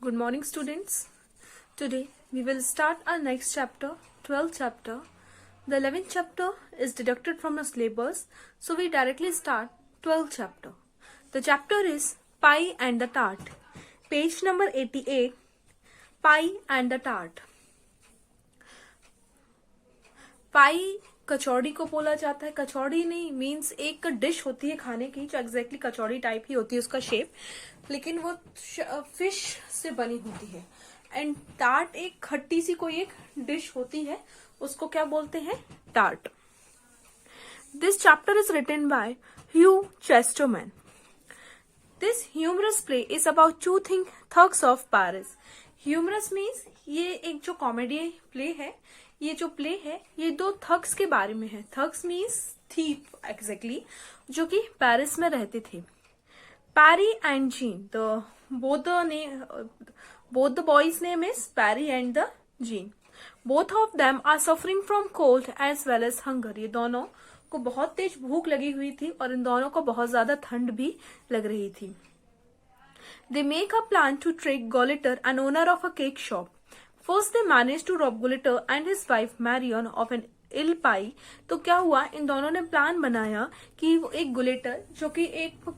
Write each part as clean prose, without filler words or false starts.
Good morning, students. Today we will start our next chapter, 12th chapter. The 11th chapter is deducted from our syllabus, so we directly start 12th chapter. The chapter is Pie and the Tart. Page number 88, Pie and the Tart. पाई कचौड़ी को बोला जाता है. कचौड़ी नहीं means एक dish होती है खाने की जो एग्जैक्टली कचौड़ी टाइप ही होती है उसका शेप, लेकिन वो फिश से बनी होती है. एंड टार्ट एक खट्टी सी कोई एक डिश होती है, उसको क्या बोलते हैं? Tart. This chapter is written by Hugh Chesterman. This humorous play is about two thugs of Paris. Humorous means ये एक जो कॉमेडी प्ले है, ये जो प्ले है ये दो थग्स के बारे में है. थग्स मीन्स थीफ एग्जैक्टली, जो कि पेरिस में रहते थे. Pierre and Jean, both the boys name is Perry and the Jean. Both of them are suffering from cold as well as hunger. ये दोनों को बहुत तेज भूख लगी हुई थी और इन दोनों को बहुत ज्यादा ठंड भी लग रही थी. They make a plan to trick Gulliver, an owner of a cake shop. First they manage to rob Gulliver and his wife Marion of an ill pie. तो क्या हुआ, इन दोनों ने प्लान बनाया कि वो एक गुलिटर जो कि एक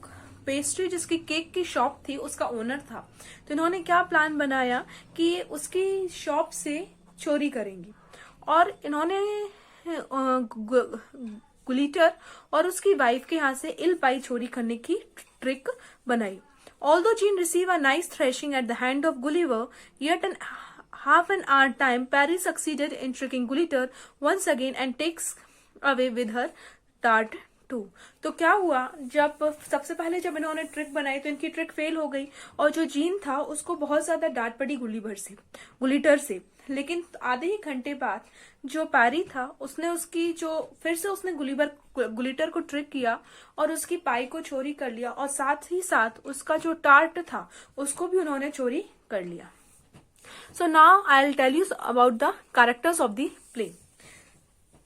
पेस्ट्री जिसकी केक की शॉप थी उसका ओनर था, तो इन्होंने क्या प्लान बनाया कि उसकी शॉप से चोरी करेंगी और इन्होंने गुलिटर और उसकी वाइफ के यहाँ से इल पाई चोरी करने की ट्रिक बनाई. Although Jean received a nice thrashing at the hand of Gulliver, yet in half an hour time, Perry succeeded in tricking Gulliver once again and takes away with her tart too. तो क्या हुआ, जब सबसे पहले जब इन्होंने trick बनाई तो इनकी ट्रिक फेल हो गई और जो जीन था उसको बहुत ज्यादा डांट पड़ी गुलिटर से. लेकिन आधे ही घंटे बाद जो पैरी था उसने उसकी जो फिर से उसने गुलिटर को ट्रिक किया और उसकी पाई को चोरी कर लिया और साथ ही साथ उसका जो टार्ट था उसको भी उन्होंने चोरी कर लिया. So now I'll tell you about the characters of the play.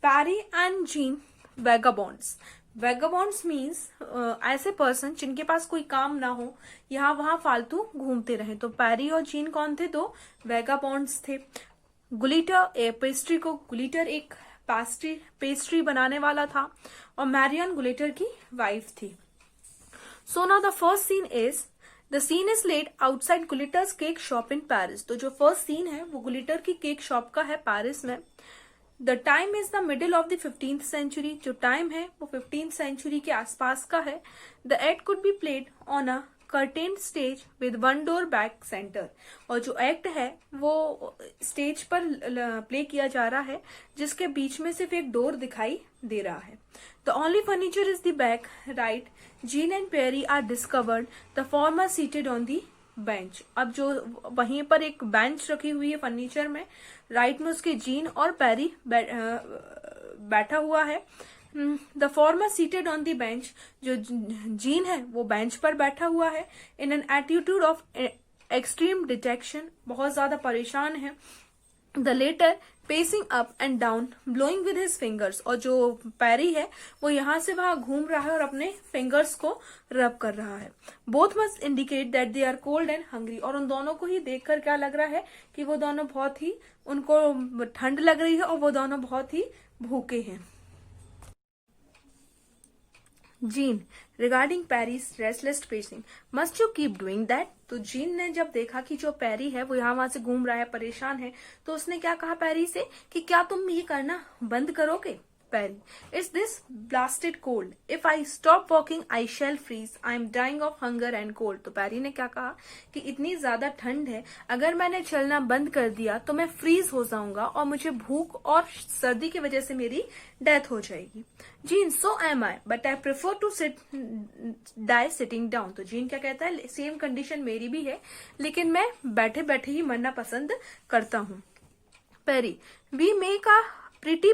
Perry and Jean vagabonds. Vagabonds means ऐसे पर्सन जिनके पास कोई काम ना हो, यहाँ वहां फालतू घूमते रहे. तो पैरी और जीन कौन थे? दो वैगाबॉन्ड्स थे. गुलिटर एक पेस्ट्री बनाने वाला था और मैरियन गुलिटर की वाइफ थी. So now the first scene is the scene is laid outside Gulliter's cake shop in Paris. तो जो फर्स्ट सीन है वो गुलिटर की केक शॉप का है पेरिस में. The time is the middle of the 15th century. जो टाइम है वो 15th सेंचुरी के आसपास का है. The act could be played on a curtain stage with one door back centre. और जो एक्ट है वो स्टेज पर प्ले किया जा रहा है जिसके बीच में सिर्फ एक डोर दिखाई दे रहा है. The only furniture is the back right. Jean and Perry are discovered, the former seated on the bench. अब जो वहीं पर एक बेंच रखी हुई है फर्नीचर में, राइट में उसके जीन और पेरी बैठा हुआ है. The former seated on the bench, जो जीन है वो बेंच पर बैठा हुआ है. In an attitude of extreme detection, बहुत ज्यादा परेशान है. The latter pacing up and down blowing with his fingers. और जो पैरी है वो यहां से वहां घूम रहा है और अपने फिंगर्स को रब कर रहा है. Both must indicate that they are cold and hungry. और उन दोनों को ही देखकर क्या लग रहा है कि वो दोनों बहुत ही, उनको ठंड लग रही है और वो दोनों बहुत ही भूखे हैं. Jean regarding Pierre's restless pacing, must you keep doing that. तो जीन ने जब देखा कि जो पैरी है वो यहाँ वहां से घूम रहा है, परेशान है, तो उसने क्या कहा पैरी से कि क्या तुम ये करना बंद करोगे? Pierre, it's this blasted cold, if I stop walking I shall freeze, I am dying of hunger and cold. तो पैरी ने क्या कहा कि इतनी ज्यादा ठंड है, अगर मैंने चलना बंद कर दिया तो मैं फ्रीज हो जाऊंगा और मुझे भूख और सर्दी की वजह से मेरी डेथ हो जाएगी. Jean, so am I but I prefer to die sitting down. तो जीन क्या कहता है, सेम कंडीशन मेरी भी है लेकिन मैं बैठे बैठे ही मरना पसंद करता हूं. Pierre, we make a pretty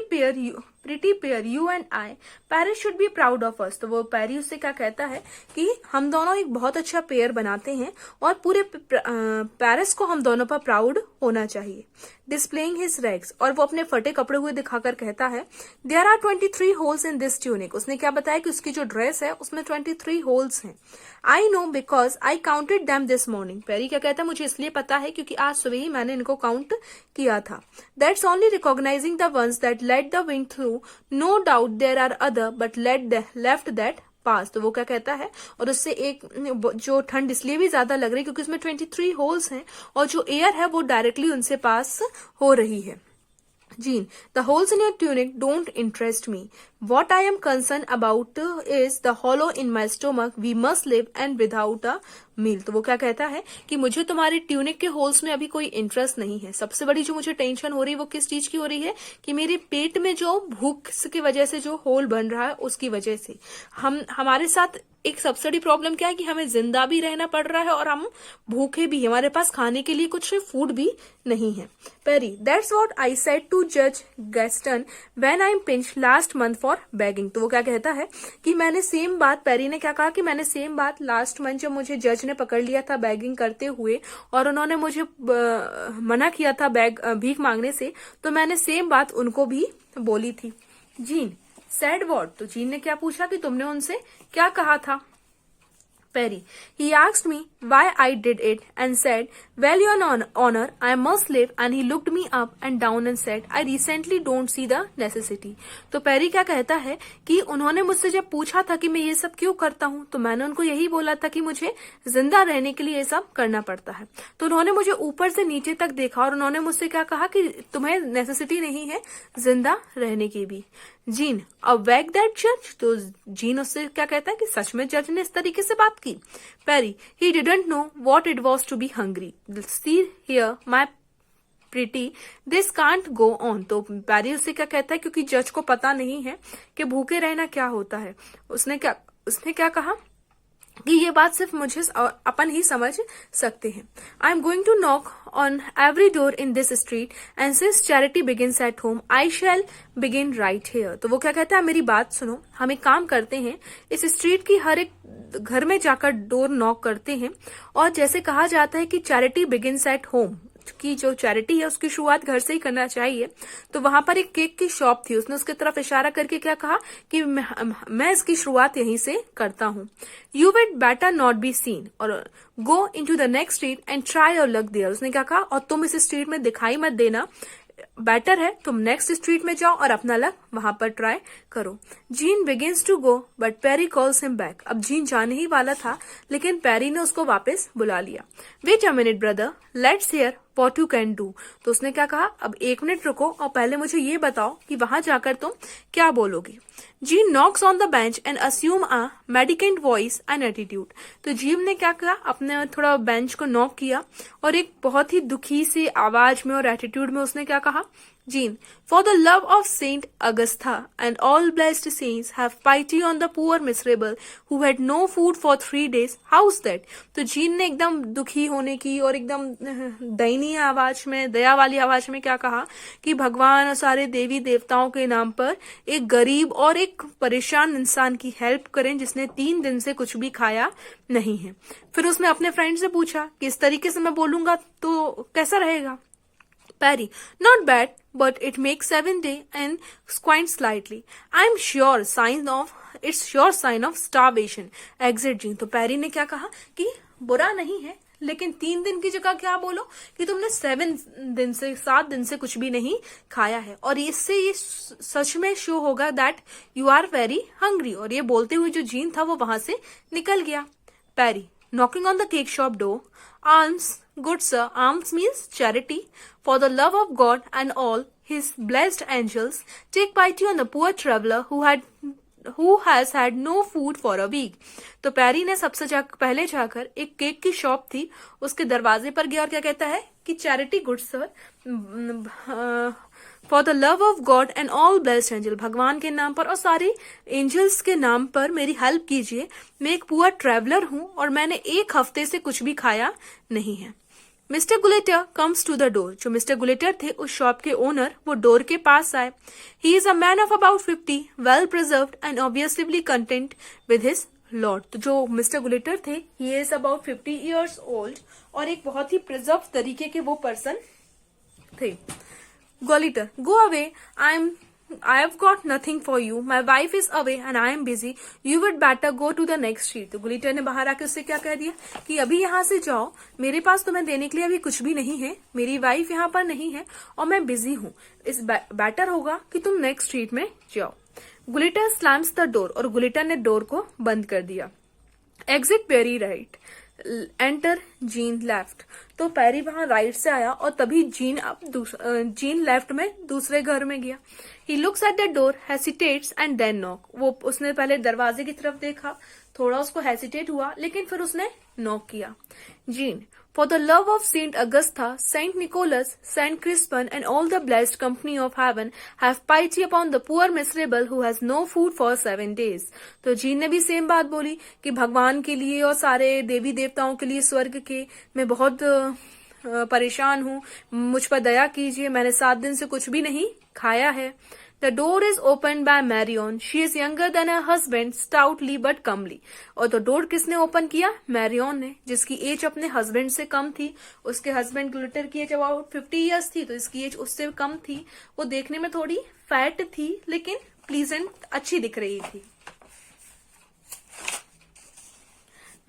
pretty pair you and I, Paris should be proud of us. तो वो पैरी उससे क्या कहता है कि हम दोनों एक बहुत अच्छा पेयर बनाते हैं और पूरे पेरिस को हम दोनों पर प्राउड होना चाहिए। डिस्प्लेइंग हिज रैग्स, और वो अपने फटे कपड़े हुए दिखाकर कहता है there are 23 holes in this tunic. उसने क्या बताया कि उसकी जो ड्रेस है उसमें 23 होल्स हैं। I know because I counted them this morning. Perry क्या कहता है, मुझे इसलिए पता है क्योंकि आज सुबह ही मैंने इनको काउंट किया था। That's only recognizing the ones that let the wind through, no doubt there are other but left that pass. तो वो क्या कहता है, और उससे एक जो ठंड इसलिए भी ज्यादा लग रही है क्योंकि उसमें 23 होल्स हैं और जो एयर है वो डायरेक्टली उनसे पास हो रही है। Jean, the holes in your tunic don't interest me. What I am concerned about is the hollow in my stomach. We must live and without a meal. तो वो क्या कहता है कि मुझे तुम्हारे ट्यूनिक के होल्स में अभी कोई इंटरेस्ट नहीं है। सबसे बड़ी जो मुझे टेंशन हो रही है वो किस चीज की हो रही है कि मेरे पेट में जो भूख की वजह से जो होल बन रहा है उसकी वजह से हमारे साथ एक सबसे बड़ी प्रॉब्लम क्या है कि हमें जिंदा भी रहना पड़ रहा है और हम भूखे भी, हमारे पास खाने के लिए कुछ फूड भी नहीं है। Pierre, that's what I said to जज Gaston when I am pinch last month for begging. तो वो क्या कहता है कि मैंने सेम बात, पेरी ने क्या कहा कि मैंने सेम बात लास्ट मंथ जब मुझे जज ने पकड़ लिया था बैगिंग करते हुए और उन्होंने मुझे मना किया था भीख मांगने से, तो मैंने सेम बात उनको भी बोली थी। Gene, sad what. तो जीन ने क्या पूछा कि तुमने उनसे क्या कहा था। Perry, he asked me why I did it and said, well, your honor, I must live, and he looked me up and down and said, I recently don't see the necessity. तो peri क्या कहता है कि उन्होंने मुझसे जब पूछा था कि मैं ये सब क्यों करता हूँ तो मैंने उनको यही बोला था कि मुझे जिंदा रहने के लिए ये सब करना पड़ता है। तो उन्होंने मुझे ऊपर से नीचे तक देखा और उन्होंने मुझसे क्या कहा कि तुम्हें नेसेसिटी नहीं है जिंदा रहने की भी। जीन, अवेक दैट जज। तो जीन उससे क्या कहता है कि सच में जज ने इस तरीके से बात की। Perry, he didn't know what it was to be hungry. See here my pretty, this can't go on. तो पेरी उससे क्या कहता है क्योंकि जज को पता नहीं है कि भूखे रहना क्या होता है, उसने क्या कहा कि ये बात सिर्फ मुझे अपन ही समझ सकते हैं। I am going to knock on every door in this street and since charity begins at home I shall begin right here. तो वो क्या कहता है, मेरी बात सुनो, हम एक काम करते हैं, इस स्ट्रीट की हर एक घर में जाकर डोर नॉक करते हैं और जैसे कहा जाता है कि चैरिटी बिगिन्स एट होम, की जो चैरिटी है उसकी शुरुआत घर से ही करना चाहिए। तो वहां पर एक केक की शॉप थी, उसने उसके तरफ इशारा करके क्या कहा कि मैं इसकी शुरुआत यहीं से करता हूँ। You would better not be seen or go into the next street and try your luck there. उसने क्या कहा, और तुम इस स्ट्रीट में दिखाई मत देना, बेटर है तुम नेक्स्ट स्ट्रीट में जाओ और अपना लक वहां पर ट्राई करो। Jean begins to go but Perry calls him back. अब जीन जाने ही वाला था लेकिन पेरी ने उसको वापस बुला लिया। Wait a minute brother, let's hear what you can do. तो उसने क्या कहा, अब 1 मिनट रुको और पहले मुझे ये बताओ कि वहां जाकर तुम क्या बोलोगी। Jean knocks on the bench and assume a mendicant voice and attitude. तो जीन ने क्या किया, अपने थोड़ा बेंच को नॉक किया और एक बहुत ही दुखी सी आवाज में और एटीट्यूड में उसने क्या कहा, Jean, for the love of Saint Augusta and all blessed saints, have pity on the poor miserable who had no food for 3 days. How's that? तो जीन ने एकदम दुखी होने की और एकदम दयनीय आवाज में, दया वाली आवाज में क्या कहा कि भगवान और सारे देवी देवताओं के नाम पर एक गरीब और एक परेशान इंसान की हेल्प करें जिसने 3 दिन से कुछ भी खाया नहीं है। फिर उसने अपने फ्रेंड से पूछा कि इस तरीके से मैं बोलूंगा तो कैसा रहेगा। Perry, not bad, but it makes 7 days and squint slightly. I'm sure it's sure sign of starvation. Exit Jean. तो पेरी ने क्या कहा कि बुरा नहीं है लेकिन 3 दिन की जगह क्या बोलो कि तुमने 7 दिन से कुछ भी नहीं खाया है और इससे ये सच में शो होगा that you are very hungry. और ये बोलते हुए जो जीन था वो वहां से निकल गया। Perry, knocking on the cake shop door, alms, good sir, alms means charity. For the love of God and all his blessed angels, take pity on the poor traveler who has had no food for a week. तो peri ने सबसे पहले जाकर एक cake की shop थी उसके दरवाजे पर गया और क्या कहता है कि charity good sir, for the love of God and all blessed angel, भगवान के नाम पर और सारे एंजल्स के नाम पर मेरी हेल्प कीजिए। मैं एक पुअर ट्रैवलर हूं और मैंने 1 हफ्ते से कुछ भी खाया नहीं है। Mister Gaultier comes to the door. जो मिस्टर गुलेटर थे उस शॉप के ओनर, वो डोर के पास आए। He is a man of about 50, well preserved and obviously content with his Lord. तो जो मिस्टर गुलेटर थे, he is about 50 years old और एक बहुत ही प्रिजर्व तरीके के वो पर्सन थे। Gaultier, go away, I have got nothing for you. My wife is away and I am busy. You would better go to the next street. तो गुलेटर ने बाहर आके उससे क्या कह दिया कि अभी यहाँ से जाओ, मेरे पास तुम्हें देने के लिए अभी कुछ भी नहीं है, मेरी वाइफ यहाँ पर नहीं है और मैं बिजी हूँ, इस बेटर होगा कि तुम नेक्स्ट स्ट्रीट में जाओ। गुलेटर स्लैम्स द डोर और गुलेटर ने डोर को बंद कर दिया। Exit Perry right, enter Jean left. तो पैरी वहां राइट से आया और तभी जीन लेफ्ट में दूसरे घर में गया। He looks at the door, hesitates and then knock. वो उसने पहले दरवाजे की तरफ देखा, थोड़ा उसको हेसिटेट हुआ, लेकिन फिर उसने नॉक किया। Gene, for the love of Saint Augusta, Saint Nicholas, Saint Crispin, and all the blessed company of heaven, have pity upon the poor miserable who has no food for 7 days. तो Jean ने भी same बात बोली कि भगवान के लिए और सारे देवी देवताओं के लिए स्वर्ग के, मैं बहुत परेशान हूँ, मुझ पर दया कीजिए, मैंने 7 दिन से कुछ भी नहीं खाया है। The door is opened by Marion. She is younger than her husband, stoutly but comely. और तो डोर किसने ओपन किया? मैरियन ने, जिसकी एज अपने हस्बैंड से कम थी। उसके हस्बैंड ग्लिटर की एज अबाउट 50 इयर्स थी, तो इसकी एज उससे कम थी। वो देखने में थोड़ी फैट थी, लेकिन प्लीजेंट, अच्छी दिख रही थी।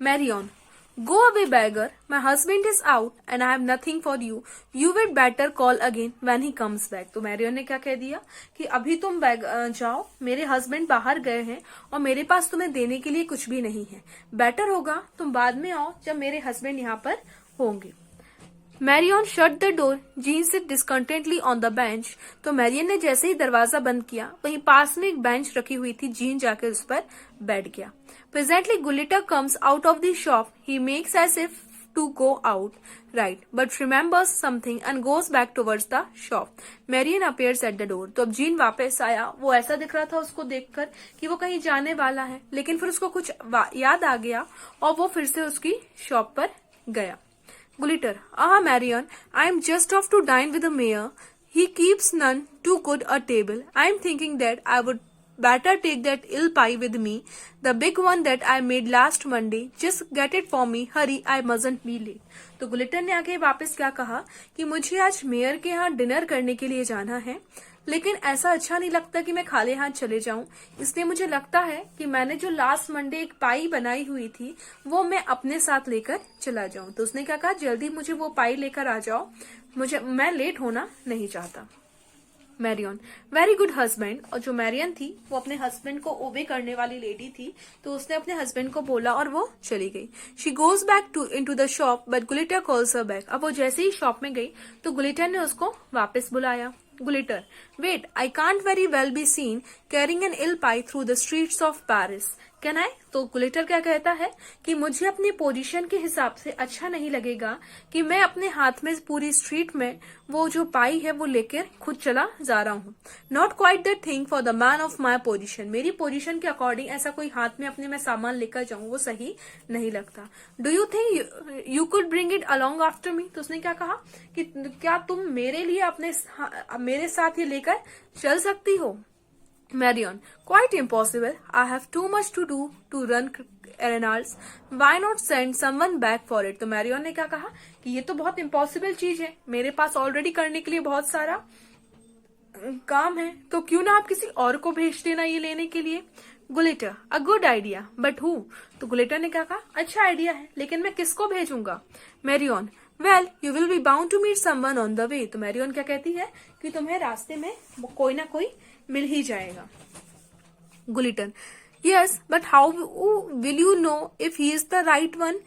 Marion, go away beggar, my husband is out and I have nothing for you. You would better call again when he comes back. तो मैरियन ने क्या कह दिया कि अभी तुम जाओ, मेरे हस्बैंड बाहर गए हैं और मेरे पास तुम्हें देने के लिए कुछ भी नहीं है, बेटर होगा तुम बाद में आओ जब मेरे हस्बैंड यहाँ पर होंगे। Marion shut the door, Jean sit discontentedly on the bench. तो मैरियन ने जैसे ही दरवाजा बंद किया, वहीं पास में एक बेंच रखी हुई थी, जीन जाकर उस पर बैठ गया। Presently Gaultier comes out of the shop, he makes as if to go out right but remembers something and goes back towards the shop. Marion appears at the door. तो अब जीन वापस आया, वो ऐसा दिख रहा था उसको देखकर कि वो कहीं जाने वाला है, लेकिन फिर उसको कुछ याद आ गया और वो फिर से उसकी शॉप पर गया। Gulitter, Marion, I am just off to dine with the mayor. He keeps none too good a table. I am thinking that I would better take that ill pie with me, the big one that I made last Monday. Just get it for me. Hurry, I mustn't be late. तो Gaultier ने आके वापस क्या कहा कि मुझे आज mayor के यहाँ डिनर करने के लिए जाना है, लेकिन ऐसा अच्छा नहीं लगता कि मैं खाली हाथ चले जाऊं, इसलिए मुझे लगता है कि मैंने जो लास्ट मंडे एक पाई बनाई हुई थी वो मैं अपने साथ लेकर चला जाऊं। तो उसने क्या कहा, जल्दी मुझे वो पाई लेकर आ जाओ, मैं लेट होना नहीं चाहता। Marion, very good husband. और जो मैरियन थी वो अपने हस्बैंड को ओबे करने वाली लेडी थी, तो उसने अपने हस्बैंड को बोला और वो चली गई। She goes back into the shop but Gaultier calls her back. अब वो जैसे ही शॉप में गई तो गुलिटर ने उसको वापस बुलाया। Gaultier, wait, I can't very well be seen carrying an eel pie through the streets of Paris, can I? तो गुलिटर क्या कहता है कि मुझे अपनी पोजीशन के हिसाब से अच्छा नहीं लगेगा कि मैं अपने हाथ में पूरी स्ट्रीट में वो जो पाई है वो लेकर खुद चला जा रहा हूँ। Not quite the thing for the man of my position, मेरी पोजीशन के अकॉर्डिंग ऐसा कोई हाथ में अपने मैं सामान लेकर जाऊं वो सही नहीं लगता। Do you think you could bring it along after me? तो उसने क्या कहा कि क्या तुम मेरे लिए मेरे साथ ये लेकर चल सकती हो? Marion, quite impossible. I have too much to do to run errands. Why not send someone back for it? तो मैरियन ने क्या कहा कि ये तो बहुत इम्पॉसिबल चीज है, मेरे पास ऑलरेडी करने के लिए बहुत सारा काम है, तो क्यों ना आप किसी और को भेज देना ये लेने के लिए। Gaultier, a good idea but who? तो गुलिटर ने क्या कहा, अच्छा आइडिया है, लेकिन मैं किसको भेजूंगा? Marion, well you will be bound to meet someone on the way. तो मैरियन क्या कहती है कि तुम्हें रास्ते में कोई ना कोई मिल ही जाएगा। Gaultier, yes but how will you know if he is the right one?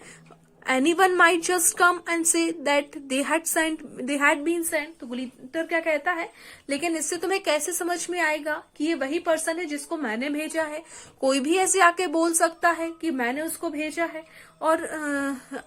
Anyone might just come and say that they had been sent. तो गुलिटर क्या कहता है, लेकिन इससे तुम्हें कैसे समझ में आएगा कि ये वही पर्सन है जिसको मैंने भेजा है? कोई भी ऐसे आके बोल सकता है कि मैंने उसको भेजा है और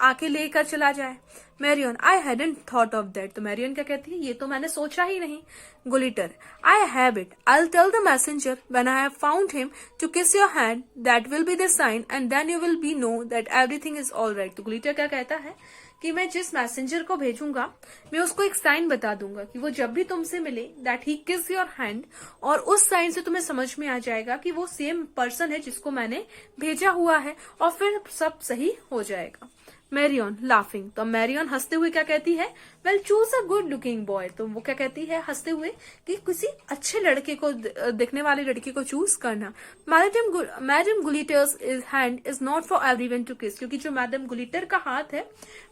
आके लेकर चला जाए। Marion, I hadn't thought of that. तो मैरियन क्या कहती है, ये तो मैंने सोचा ही नहीं। Gaultier, I have it, I will tell the messenger when I have found him to kiss your hand, that will be the sign and then you will be know that everything is all right. तो Gaultier क्या कहता है कि मैं जिस messenger को भेजूंगा मैं उसको एक साइन बता दूंगा कि वो जब भी तुमसे मिले दैट ही किस योर हैंड, और उस साइन से तुम्हें समझ में आ जाएगा कि वो सेम पर्सन है जिसको मैंने भेजा हुआ है, और फिर सब सही हो जाएगा। मैरियन लाफिंग, तो मैरियन हंसते हुए क्या कहती है, well choose a good looking boy, तो वो क्या कहती है हंसते हुए कि किसी अच्छे लड़के को, दिखने वाले लड़के को चूज करना। Madam Gaultier's hand is not for everyone to kiss, क्योंकि जो मैडम गुलिटर का हाथ है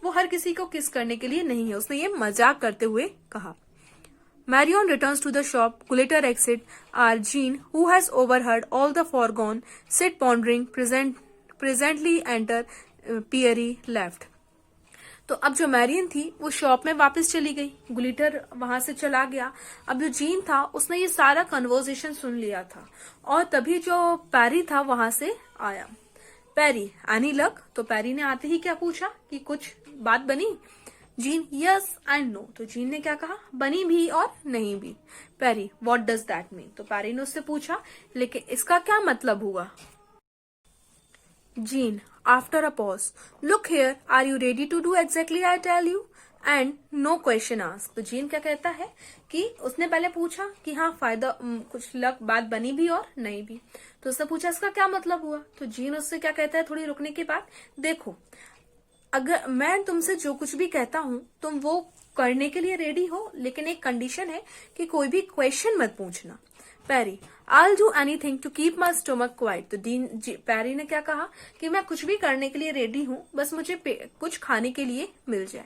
वो हर किसी को किस करने के लिए नहीं है, उसने ये मजाक करते हुए कहा। Marion returns to the shop. Gullitor exit. Our Jean, who has overheard all the foregone, sit pondering. Presently enter Pierre left. तो अब जो मैरियन थी वो शॉप में वापस चली गई, गुलिटर वहां से चला गया। अब जो जीन था उसने ये सारा कन्वर्सेशन सुन लिया था, और तभी जो पैरी था वहां से आया। पैरी, एनी लक? तो पैरी ने आते ही क्या पूछा कि कुछ बात बनी? जीन, यस एंड नो, तो जीन ने क्या कहा, बनी भी और नहीं भी। पैरी, व्हाट डज दैट मीन? तो पैरी ने उससे पूछा लेकिन इसका क्या मतलब हुआ? Jean, after a pause, look here, are you ready to do exactly I tell you and no question ask. तो जीन क्या कहता है कि उसने पहले पूछा कि हाँ फायदा कुछ लक बात बनी भी और नहीं भी, तो उसने पूछा इसका क्या मतलब हुआ? तो जीन उससे क्या कहता है थोड़ी रुकने के बाद, देखो अगर मैं तुमसे जो कुछ भी कहता हूं तुम वो करने के लिए रेडी हो, लेकिन एक कंडीशन है कि कोई भी क्वेश्चन मत पूछना। पैरी, I'll do anything to keep my stomach quiet। तो पैरी ने क्या कहा कि मैं कुछ भी करने के लिए रेडी हूँ, बस मुझे कुछ खाने के लिए मिल जाए।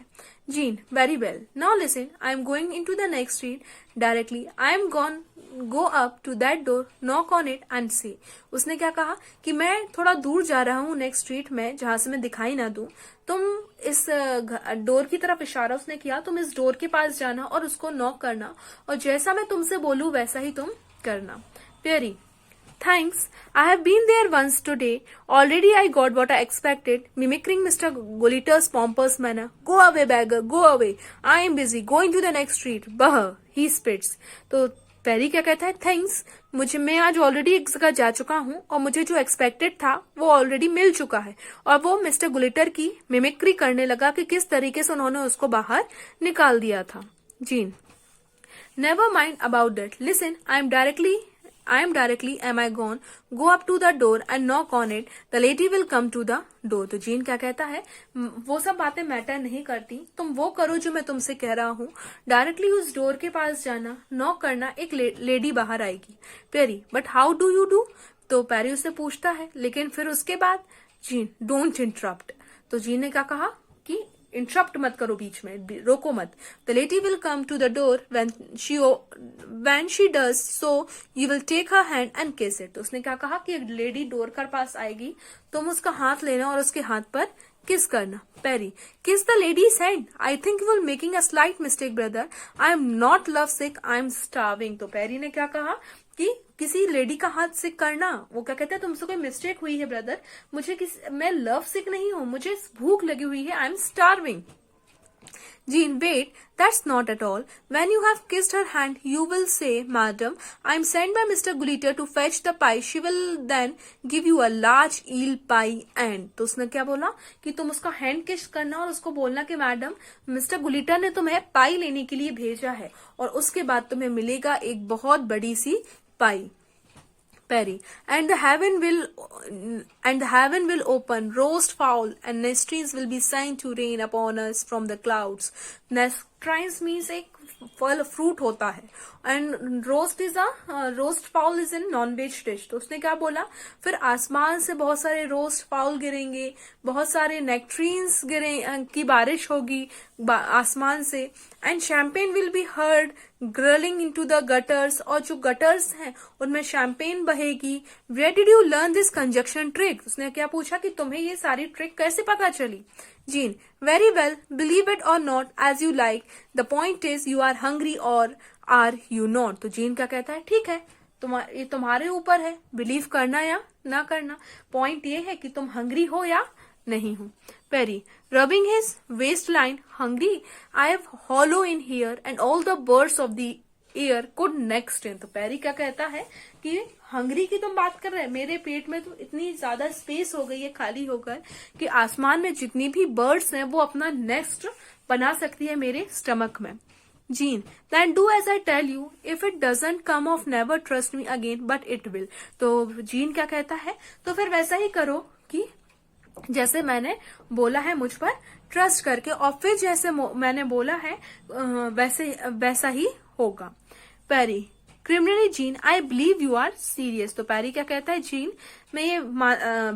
Jean, very well, now listen, I am going in to the next street directly, I am go up to that door, knock on it and say. उसने क्या कहा कि मैं थोड़ा दूर जा रहा हूँ नेक्स्ट स्ट्रीट में जहां से मैं दिखाई ना दूं, तुम इस डोर की तरफ इशारा उसने किया, तुम इस डोर के पास जाना और उसको नॉक करना, और जैसा मैं तुमसे बोलूं वैसा ही तुम करना। Perry, thanks. I have been there once today. Already I got what I expected, mimicking Mr. Gulliter's pompous manner. Go away, beggar, go away. I am busy. Going to the next street. Bah, he spits. तो peri क्या कहता है, thanks, मैं आज already एक जगह जा चुका हूँ और मुझे जो एक्सपेक्टेड था वो ऑलरेडी मिल चुका है। और वो मिस्टर गुलिटर की मिमिक्री करने लगा कि किस तरीके से उन्होंने उसको बाहर निकाल दिया था। Gene, never mind about that. Listen, I am directly, am I gone? Go up to the door and knock on it. The lady will come to the door. तो जीन क्या कहता है, वो सब बातें मैटर नहीं करती, तुम वो करो जो मैं तुमसे कह रहा हूँ, डायरेक्टली उस डोर के पास जाना, नॉक करना, एक लेडी बाहर आएगी। Perry, but how do you do? तो पेरी उससे पूछता है लेकिन फिर उसके बाद। Jean, don't interrupt. तो जीन ने क्या कहा कि इंटरप्ट मत करो, बीच में रोको मत। The lady will come to the door when she does so you will take her hand and kiss it. तो उसने क्या कहा कि एक लेडी डोर के पास आएगी, तुम उसका हाथ लेना और उसके हाथ पर किस करना। पेरी, किस the ladies hand, I think you will making a slight mistake brother, I am not love sick, I am starving. तो पेरी ने क्या कहा कि किसी लेडी का हाथ सिक करना, वो क्या कहते हैं तुमसे कोई मिस्टेक हुई है ब्रदर, मैं लव सिक नहीं हूं, मुझे भूख लगी हुई है, I am starving. Jean, wait, that's not at all. When you have kissed her hand, you will say, Madam, I am sent by Mr. Gulitter to fetch the pie. She will then give you a large eel pie and. तो उसने क्या बोला कि तुम उसका hand किस करना और उसको बोलना कि मैडम मिस्टर गुलिटर ने तुम्हें पाई लेने के लिए भेजा है, और उसके बाद तुम्हें मिलेगा एक बहुत बड़ी सी पाई। Perry, and the heaven will open, roast fowl and nectarines will be sent to rain upon us from the clouds. Nectarines means एक फल फ्रूट होता है, and roast fowl is in non veg dish. तो उसने क्या बोला, फिर आसमान से बहुत सारे रोस्ट फाउल गिरेंगे, बहुत सारे नेक्ट्रीन्स की बारिश होगी आसमान से, and champagne will be heard gurgling into the gutters, और जो गटर्स हैं उनमें शैंपेन बहेगी। Where did you learn this conjunction trick? उसने क्या पूछा कि तुम्हें ये सारी ट्रिक कैसे पता चली? Jean, very well, believe it or not as you like. The point is you are hungry or are you not? तो जीन क्या कहता है, ठीक है, ये तुम्हारे ऊपर है, बिलीव करना या ना करना, पॉइंट ये है कि तुम हंग्री हो या नहीं हो। Perry, rubbing his waistline, hungry, I have hollow in here and all the birds of the air could next in. तो पैरी क्या कहता है कि हंगरी की तुम बात कर रहे हैं, मेरे पेट में तो इतनी ज्यादा स्पेस हो गई है खाली होकर कि आसमान में जितनी भी बर्ड्स हैं वो अपना नेस्ट बना सकती है मेरे स्टमक में। Gene, then do as I tell you, if it doesn't come off never trust me again but it will। तो जीन क्या कहता है, तो फिर वैसा ही करो कि जैसे मैंने बोला है मुझ पर ट्रस्ट करके, और फिर जैसे मैंने बोला है वैसा ही होगा। Pierre, criminally Jean I believe you are serious. तो पैरी क्या कहता है, जीन मैं ये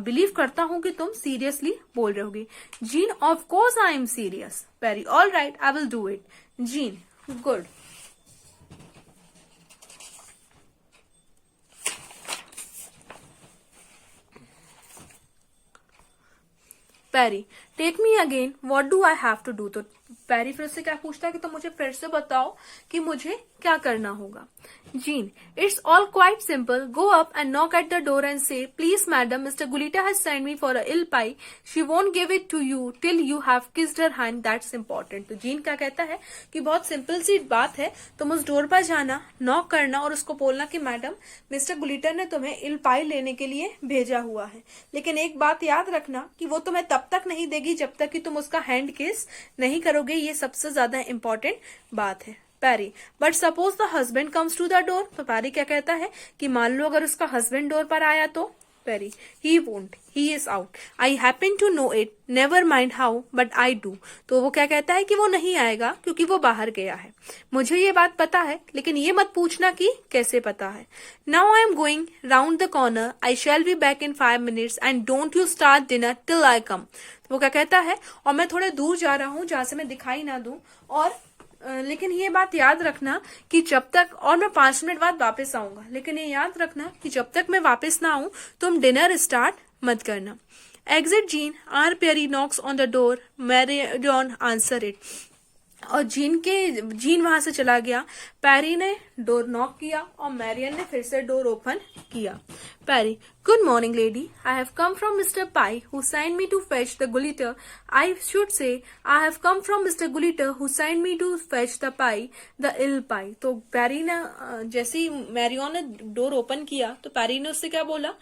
बिलीव करता हूं कि तुम सीरियसली बोल रहे होगी। Jean, of course I am serious. Perry, all right I will do it. Jean, good. Perry, take me again, what do I have to do. तो पैरी फिर से क्या पूछता है कि तुम मुझे फिर से बताओ कि मुझे क्या करना होगा। Jean, it's all quite simple, go up and knock at the door and say please madam Mister Gaultier has send me for a eel pie, she won't give it to you till you have kissed her hand, that's important. तो Jean क्या कहता है कि बहुत simple सी बात है, तुम उस डोर पर जाना, नॉक करना और उसको बोलना कि मैडम मिस्टर गुलीटा ने तुम्हें इल पाई लेने के लिए भेजा हुआ है, लेकिन एक बात याद रखना कि वो तुम्हें तब तक नहीं देगी जब तक कि तुम उसका हैंड किस नहीं करोगे, ये सबसे ज्यादा इंपॉर्टेंट बात है। Pierre, but suppose the husband comes to the door. तो पैरी क्या कहता है कि मान लो अगर उसका हस्बैंड डोर पर आया तो। Pierre, he won't, he is out, I happen to know it, never mind how but I do. तो वो क्या कहता है कि वो नहीं आएगा क्योंकि वो बाहर गया है, मुझे ये बात पता है, लेकिन ये मत पूछना कि कैसे पता है। Now I am going round the corner, I shall be back in 5 minutes and don't you start dinner till I come. वो क्या कहता है, और मैं थोड़े दूर जा रहा हूं जहां से मैं दिखाई ना दूं, और लेकिन ये बात याद रखना कि जब तक, और मैं 5 मिनट बाद वापस आऊंगा, लेकिन ये याद रखना कि जब तक मैं वापस ना आऊं तुम डिनर स्टार्ट मत करना। Exit Jean, are Perry knocks on the door, Marion answer it. और जीन वहां से चला गया, पैरी ने डोर नॉक किया और मैरियन ने फिर से डोर ओपन किया। Pierre, good morning lady, I have come from Mister Pie who send me to fetch the Gaultier, I should say I have come from Mister Gaultier who send me to fetch the pie, the eel pie. तो Pierre ने जैसे ही Marion ने door open किया तो Pierre ने उससे क्या बोला,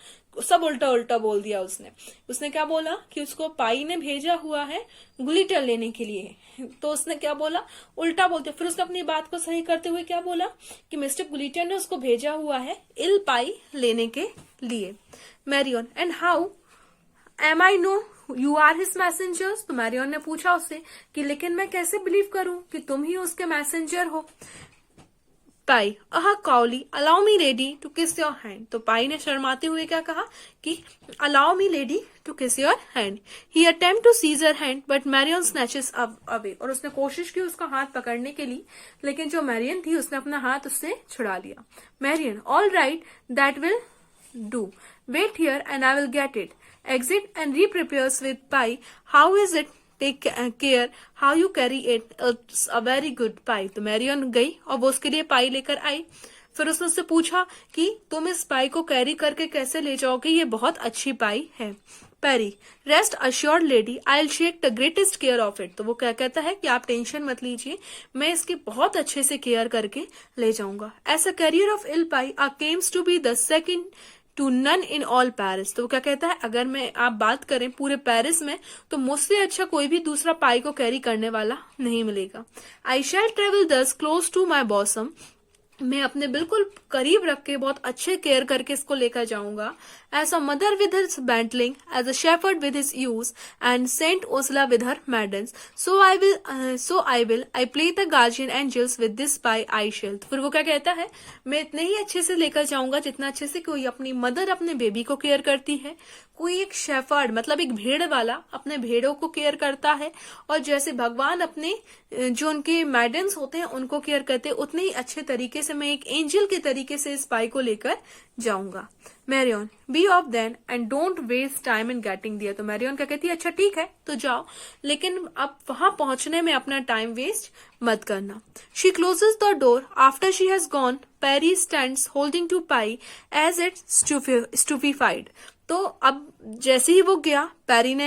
सब उल्टा उल्टा बोल दिया उसने क्या बोला कि उसको पाई ने भेजा हुआ है गुलीटर लेने के लिए, तो उसने क्या बोला, उल्टा बोलते। फिर उसने अपनी बात को सही करते हुए क्या बोला कि मिस्टर गुलीटर ने उसको भेजा हुआ है इल पाई लेने के लिए। Marion, and how am I know you are his messengers. तो मैरियन ने पूछा उससे कि लेकिन मैं कैसे बिलीव करूं कि तुम ही उसके मैसेंजर हो। Pie, coyly, allow me lady to kiss your hand. तो पाई ने शर्माते हुए क्या कहा कि allow me lady to kiss your hand. He attempts to seize her hand but Marion snatches away. और उसने कोशिश की उसका हाथ पकड़ने के लिए, लेकिन जो मैरियन थी उसने अपना हाथ उससे छुड़ा लिया। Marion, all right that will do, wait here and I will get it. Exit and reappears with pie, how is it, take care how you carry it, it's a very good pie. तो Marion गई और वो उसके लिए पाई लेकर आई। फिर उसने उससे पूछा कि तुम इस पाई को कैरी करके कैसे ले जाओगे, ये बहुत अच्छी पाई है। Pierre, rest assured lady, I will take the greatest care of it. तो वो क्या कहता है कि आप टेंशन मत लीजिए, मैं इसकी बहुत अच्छे से केयर करके ले जाऊंगा। As a carrier of ill pie I comes to be the second to none in all Paris. तो वो क्या कहता है, अगर मैं आप बात करें पूरे पेरिस में तो मुझसे अच्छा कोई भी दूसरा पाई को कैरी करने वाला नहीं मिलेगा। आई शैल ट्रेवल दस क्लोज टू माई बॉसम, मैं अपने बिल्कुल करीब रख के बहुत अच्छे केयर करके इसको लेकर जाऊंगा। As a mother with his bantling, as a shepherd with his ewes and Saint Ursula with her maidens, so I will I play the guardian angels with this pie I shall. फिर वो क्या कहता है, मैं इतने ही अच्छे से लेकर जाऊंगा जितना अच्छे से कोई अपनी मदर अपने बेबी को केयर करती है, कोई एक शेफर्ड मतलब एक भेड़ वाला अपने भेड़ों को केयर करता है, और जैसे भगवान अपने जो उनके मैडन्स होते हैं उनको केयर करते हैं, उतने ही अच्छे तरीके से मैं एक एंजल के तरीके से इस पाई को लेकर जाऊंगा। Marion, be off then and don't waste time in getting there. तो मैरियन क्या कहती है, अच्छा ठीक है तो जाओ, लेकिन अब वहां पहुंचने में अपना टाइम वेस्ट मत करना। She closes the door, after she has gone Pierre stands holding to pie as it stupefied. तो अब जैसे ही वो गया, मैरियन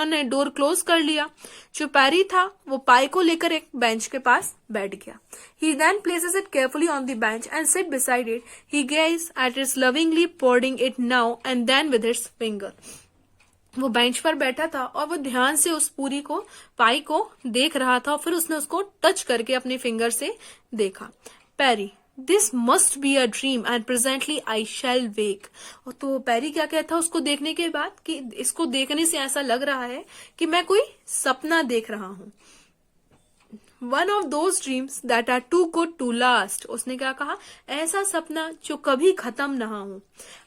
ने डोर क्लोज कर लिया। जो पैरी था वो पाई को लेकर एक बेंच के पास बैठ गया। He then places it carefully on the bench and sit beside it. He gazes at it lovingly, pouring it now and then with its finger. वो बेंच पर बैठा था और वो ध्यान से उस पूरी को, पाई को देख रहा था और फिर उसने उसको टच करके अपने फिंगर से देखा। Pierre, this must be a dream and presently I shall wake. तो पैरी क्या कहता उसको देखने के बाद कि इसको देखने से ऐसा लग रहा है कि मैं कोई सपना देख रहा हूं। One of those dreams that are too good to last. उसने क्या कहा, ऐसा सपना जो कभी खत्म ना हो।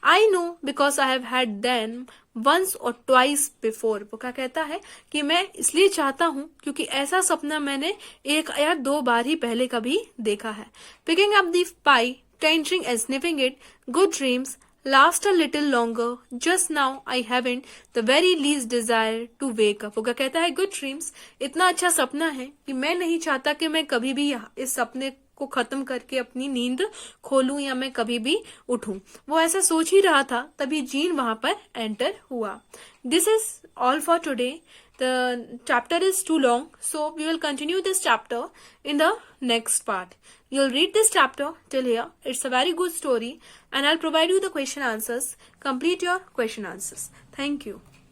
I know because I have had them once or twice before. वो क्या कहता है कि मैं इसलिए चाहता हूं क्योंकि ऐसा सपना मैंने एक या दो बार ही पहले कभी देखा है। Picking up the pie, tendering and sniffing it, good dreams last a little longer, just now I haven't the very least desire to wake up। वो क्या कहता है, गुड ड्रीम्स, इतना अच्छा सपना है कि मैं नहीं चाहता कि मैं कभी भी इस सपने को खत्म करके अपनी नींद खोलूं या मैं कभी भी उठूं। वो ऐसा सोच ही रहा था, तभी जीन वहां पर एंटर हुआ। This is all for today. The chapter is too long, so we will continue this chapter in the next part. You'll read this chapter till here. It's a very good story and I'll provide you the question answers. Complete your question answers. Thank you.